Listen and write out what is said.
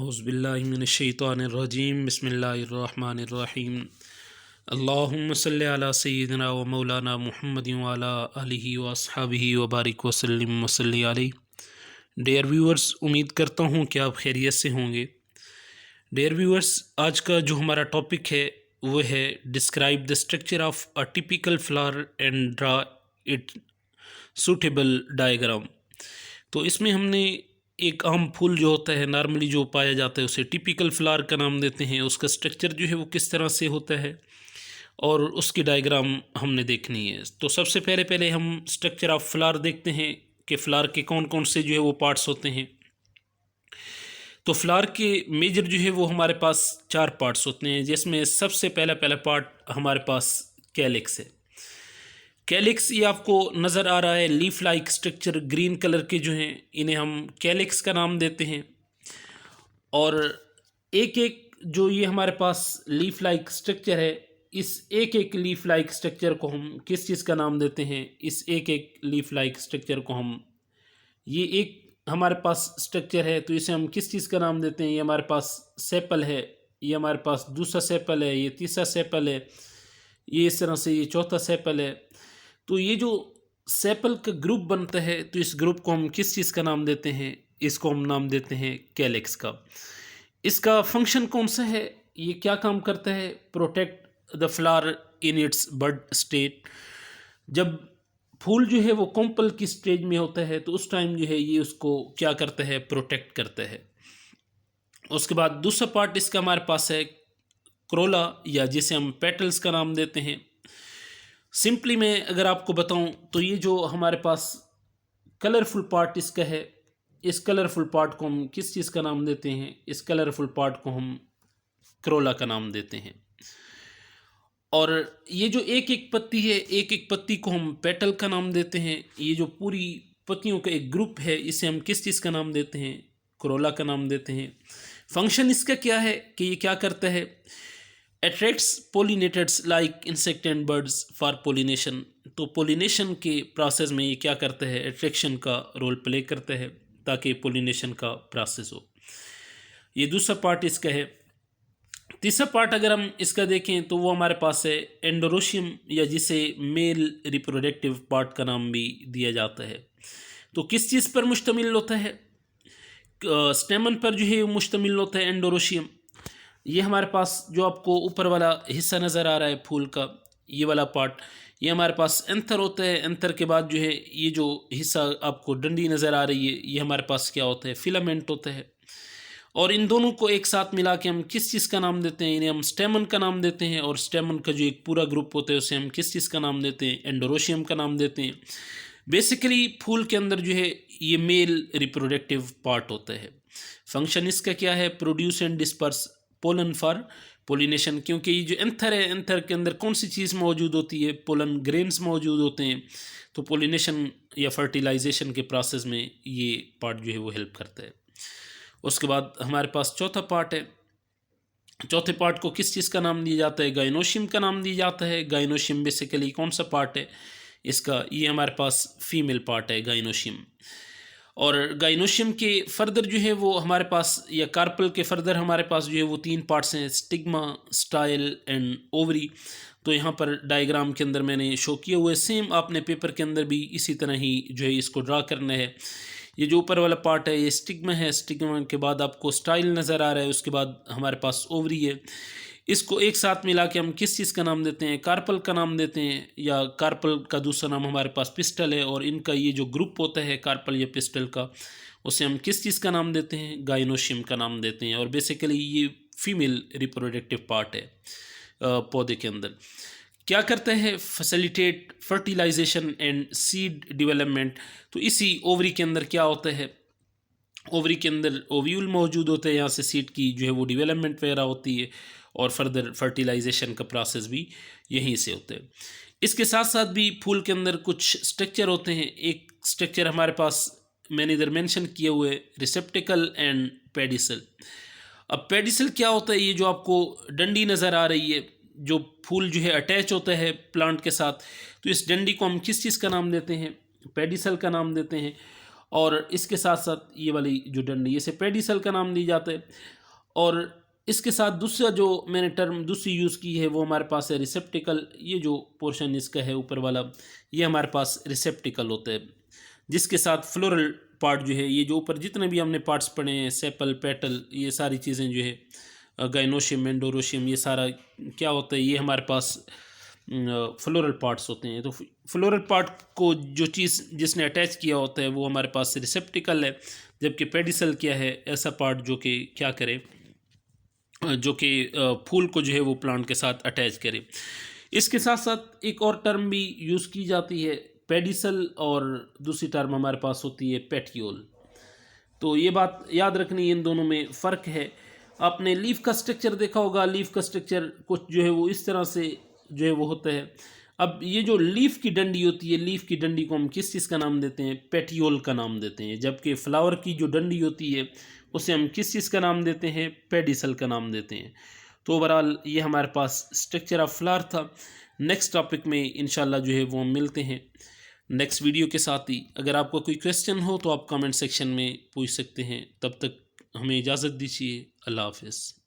औज़ुबिल्लाहिमिनश्शैतानिर्रजीम बिस्मिल्लाहिर्रहमानिर्रहीम अल्लाहुम्मा सल्लि अला सय्यिदिना व मौलाना मुहम्मदिन व अला आलिहि व अस्हाबिहि व बारिक वसल्लिम वसल्लि अलैहि। डियर व्यूअर्स, उम्मीद करता हूँ कि आप खैरियत से होंगे। डियर व्यूअर्स, आज का जो हमारा टॉपिक है वो है describe the structure of a typical flower and draw it suitable diagram. तो इसमें हमने एक आम फूल जो होता है, नॉर्मली जो पाया जाता है, उसे टिपिकल फ्लावर का नाम देते हैं। उसका स्ट्रक्चर जो है वो किस तरह से होता है और उसकी डायग्राम हमने देखनी है। तो सबसे पहले पहले हम स्ट्रक्चर ऑफ फ्लावर देखते हैं कि फ्लावर के कौन कौन से जो है वो पार्ट्स होते हैं। तो फ्लावर के मेजर जो है वो हमारे पास 4 पार्ट्स होते हैं, जिसमें सबसे पहला पहला पार्ट हमारे पास कैलिक्स है। कैलिक्स ये आपको नज़र आ रहा है, leaf like structure green colour के जो हैं इन्हें हम कैलिक्स का नाम देते हैं। और एक एक जो ये हमारे पास लीफ लाइक स्ट्रक्चर है, इस एक एक लीफ लाइक स्ट्रक्चर को हम किस चीज़ का नाम देते हैं? इस एक एक लीफ लाइक स्ट्रक्चर को हम, ये एक हमारे पास स्ट्रक्चर है तो इसे हम किस चीज़ का नाम देते हैं? ये हमारे पास सेपल है, ये हमारे पास दूसरा सेपल है, ये तीसरा सेपल है, ये इस तरह से ये चौथा सेपल है। तो ये जो सेपल का ग्रुप बनता है तो इस ग्रुप को हम किस चीज़ का नाम देते हैं? इसको हम नाम देते हैं कैलिक्स का। इसका फंक्शन कौन सा है? ये क्या काम करता है? Protect the flower in its bud state. जब फूल जो है वो कोम्पल की स्टेज में होता है तो उस टाइम जो है ये उसको क्या करता है? प्रोटेक्ट करता है। उसके बाद दूसरा पार्ट इसका हमारे पास है क्रोला, या जिसे हम पेटल्स का नाम देते हैं। सिंपली मैं अगर आपको बताऊं तो ये जो हमारे पास कलरफुल पार्ट इसका है, इस कलरफुल पार्ट को हम किस चीज़ का नाम देते हैं? इस कलरफुल पार्ट को हम क्रोला का नाम देते हैं। और ये जो एक एक पत्ती है, एक एक पत्ती को हम पेटल का नाम देते हैं। ये जो पूरी पत्तियों का एक ग्रुप है, इसे हम किस चीज़ का नाम देते हैं? क्रोला का नाम देते हैं। फंक्शन इसका क्या है कि ये क्या करता है? Attracts pollinators like insect and birds for pollination. तो पोलिनेशन के प्रोसेस में ये क्या करता है? अट्रैक्शन का रोल प्ले करता है ताकि पोलिनेशन का प्रोसेस हो। ये दूसरा पार्ट इसका है। तीसरा पार्ट अगर हम इसका देखें तो वो हमारे पास है एंडोरोशियम, या जिसे मेल रिप्रोडक्टिव पार्ट का नाम भी दिया जाता है। तो किस चीज़ पर मुश्तमिल होता है? स्टेमन पर जो है मुश्तमिल होता है एंडोरोशियम। ये हमारे पास जो आपको ऊपर वाला हिस्सा नज़र आ रहा है फूल का, ये वाला पार्ट, ये हमारे पास एंथर होता है। एंथर के बाद जो है ये जो हिस्सा आपको डंडी नज़र आ रही है, ये हमारे पास क्या होता है? फिलामेंट होता है। और इन दोनों को एक साथ मिला के हम किस चीज़ का नाम देते हैं? इन्हें हम स्टेमन का नाम देते हैं। और स्टेमन का जो एक पूरा ग्रुप होता है उसे हम किस चीज़ का नाम देते हैं? एंडोरोशियम का नाम देते हैं। बेसिकली फूल के अंदर जो है ये मेल रिप्रोडक्टिव पार्ट होता है। फंक्शन इसका क्या है? Produce and disperse pollen for pollination. क्योंकि ये जो एंथर है, एंथर के अंदर कौन सी चीज़ मौजूद होती है? पोलन ग्रेन्स मौजूद होते हैं। तो पोलिनेशन या फर्टिलाइजेशन के प्रोसेस में ये पार्ट जो है वो हेल्प करता है। उसके बाद हमारे पास चौथा पार्ट है। चौथे पार्ट को किस चीज़ का नाम दिया जाता है? गाइनोशियम का नाम दिया जाता है। गाइनोशियम बेसिकली कौन सा पार्ट है इसका? ये हमारे पास फीमेल पार्ट है गाइनोशियम। और गाइनोशियम के फर्दर जो है वो हमारे पास, या कार्पल के फर्दर हमारे पास जो है वो 3 पार्ट्स हैं, स्टिग्मा, स्टाइल एंड ओवरी। तो यहाँ पर डायग्राम के अंदर मैंने शो किए हुए, सेम आपने पेपर के अंदर भी इसी तरह ही जो है इसको ड्रा करना है। ये जो ऊपर वाला पार्ट है ये स्टिग्मा है, स्टिग्मा के बाद आपको स्टाइल नज़र आ रहा है, उसके बाद हमारे पास ओवरी है। इसको एक साथ मिला के हम किस चीज़ का नाम देते हैं? कार्पल का नाम देते हैं, या कार्पल का दूसरा नाम हमारे पास पिस्टल है। और इनका ये जो ग्रुप होता है कार्पल या पिस्टल का, उसे हम किस चीज़ का नाम देते हैं? गाइनोशियम का नाम देते हैं। और बेसिकली ये फीमेल रिप्रोडक्टिव पार्ट है पौधे के अंदर। क्या करता है? Facilitate fertilisation and seed development. तो इसी ओवरी के अंदर क्या होता है? ओवरी के अंदर ओव्यूल मौजूद होते हैं, यहाँ से सीड की जो है वो डेवलपमेंट वगैरह होती है, और फर्दर फर्टिलाइजेशन का प्रोसेस भी यहीं से होता है। इसके साथ साथ भी फूल के अंदर कुछ स्ट्रक्चर होते हैं। एक स्ट्रक्चर हमारे पास मैंने इधर मेंशन किए हुए, रिसेप्टिकल एंड पेडिसल। अब पेडिसल क्या होता है? ये जो आपको डंडी नज़र आ रही है, जो फूल जो है अटैच होता है प्लांट के साथ, तो इस डंडी को हम किस चीज़ का नाम देते हैं? पेडिसल का नाम देते हैं। और इसके साथ साथ ये वाली जो डंडी, इसे पेडिसल का नाम दी जाता है। और इसके साथ दूसरा जो मैंने टर्म दूसरी यूज़ की है वो हमारे पास है रिसेप्टिकल। ये जो पोर्शन इसका है ऊपर वाला, ये हमारे पास रिसेप्टिकल होता है, जिसके साथ फ्लोरल पार्ट जो है, ये जो ऊपर जितने भी हमने पार्ट्स पढ़े हैं, सेपल, पेटल, ये सारी चीज़ें जो है गाइनोशियम, एंडोरोशियम, ये सारा क्या होता है, ये हमारे पास फ्लोरल पार्ट्स होते हैं। तो फ्लोरल पार्ट को जो चीज़ जिसने अटैच किया होता है वो हमारे पास रिसेप्टिकल है, जबकि पेडिसल क्या है, ऐसा पार्ट जो कि क्या करे, जो कि फूल को जो है वो प्लांट के साथ अटैच करे। इसके साथ साथ एक और टर्म भी यूज़ की जाती है पेडिसल, और दूसरी टर्म हमारे पास होती है पेटियोल। तो ये बात याद रखनी, इन दोनों में फ़र्क है। आपने लीफ का स्ट्रक्चर देखा होगा, लीफ का स्ट्रक्चर कुछ जो है वो इस तरह से जो है वो होता है। अब ये जो लीफ की डंडी होती है, लीफ की डंडी को हम किस चीज़ का नाम देते हैं, पेटियोल का नाम देते हैं, जबकि फ्लावर की जो डंडी होती है उसे हम किस चीज़ का नाम देते हैं, पेडिसल का नाम देते हैं। तो ओवरऑल ये हमारे पास स्ट्रक्चर ऑफ फ्लावर था। नेक्स्ट टॉपिक में इंशाल्लाह जो है वो हम मिलते हैं नेक्स्ट वीडियो के साथ ही। अगर आपको कोई क्वेश्चन हो तो आप कमेंट सेक्शन में पूछ सकते हैं। तब तक हमें इजाज़त दीजिए। अल्लाह हाफ़िज़।